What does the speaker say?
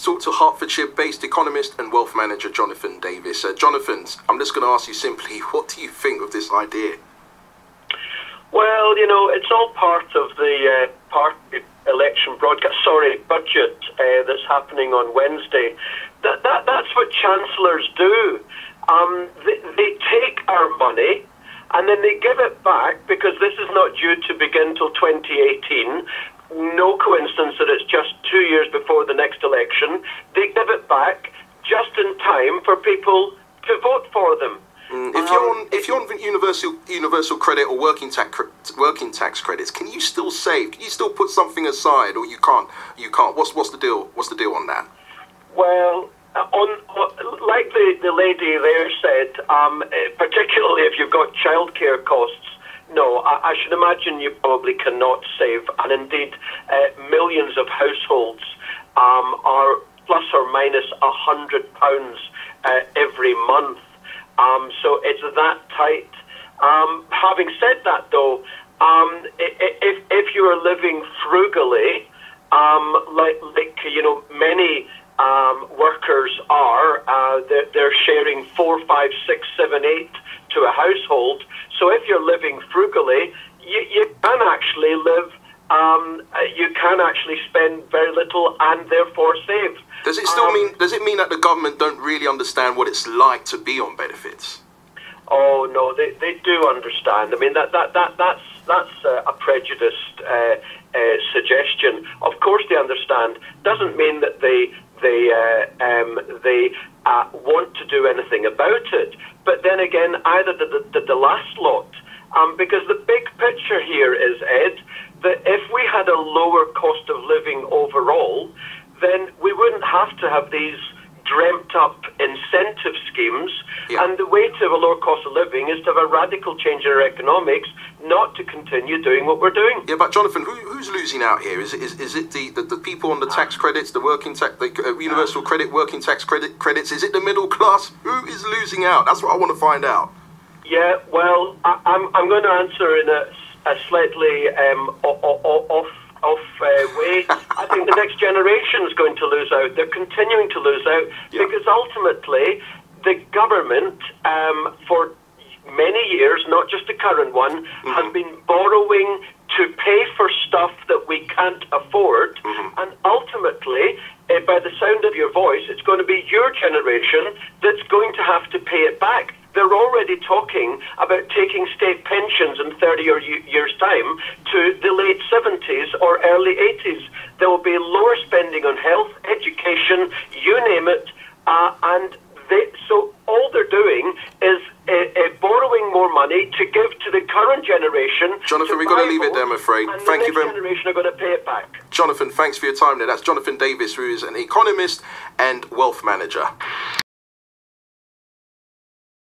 talk to Hertfordshire-based economist and wealth manager Jonathan Davis. Jonathan, I'm just going to ask you simply, what do you think of this idea? Well, you know, it's all part of the party election budget that's happening on Wednesday. That's what chancellors do. They take our money and then they give it back, because this is not due to begin till 2018. No coincidence that it's just 2 years before the next election. They give it back just in time for people to vote for them. If you're on universal credit or working tax credits, can you still save? Can you still put something aside, or you can't? You can't. What's the deal? What's the deal on that? Well, like the lady there said, particularly if you've got childcare costs, no, I should imagine you probably cannot save, and indeed millions of households are plus or minus £100 every month. So it's that tight. Having said that, though, if you are living frugally, like you know, many workers are, they're sharing 4, 5, 6, 7, 8 to a household. So if you're living frugally, you can actually live. You can actually spend very little and therefore save. Does it still mean? Does it mean that the government don't really understand what it's like to be on benefits? Oh no, they do understand. I mean that's a prejudiced suggestion. Of course they understand. Doesn't mean that they want to do anything about it. But then again, either the last lot, because the big picture here is, Ed, that if we had a lower cost of living overall, then we wouldn't have to have these dreamt up incentive schemes. Yeah. And the way to have a lower cost of living is to have a radical change in our economics, not to continue doing what we're doing. Yeah, but Jonathan, who's losing out here? Is it the people on the tax credits, the universal credit, working tax credits? Is it the middle class? Who is losing out? That's what I want to find out. Yeah, well, I'm going to answer in a slightly off way. I think the next generation is going to lose out. They're continuing to lose out, because ultimately the government, for many years, not just the current one, has been borrowing to pay for stuff that we can't afford, and ultimately, by the sound of your voice, it's going to be your generation that's going to have to pay it back. They're already talking about taking state pensions in 30 years' time to the late 70s or early 80s. There will be lower spending on health, education, you name it, so all they're doing is borrowing more money to give to the current generation. Jonathan, we've got to leave it there, I'm afraid. Thank you very much. The next generation are going to pay it back. Jonathan, thanks for your time there. That's Jonathan Davis, who is an economist and wealth manager.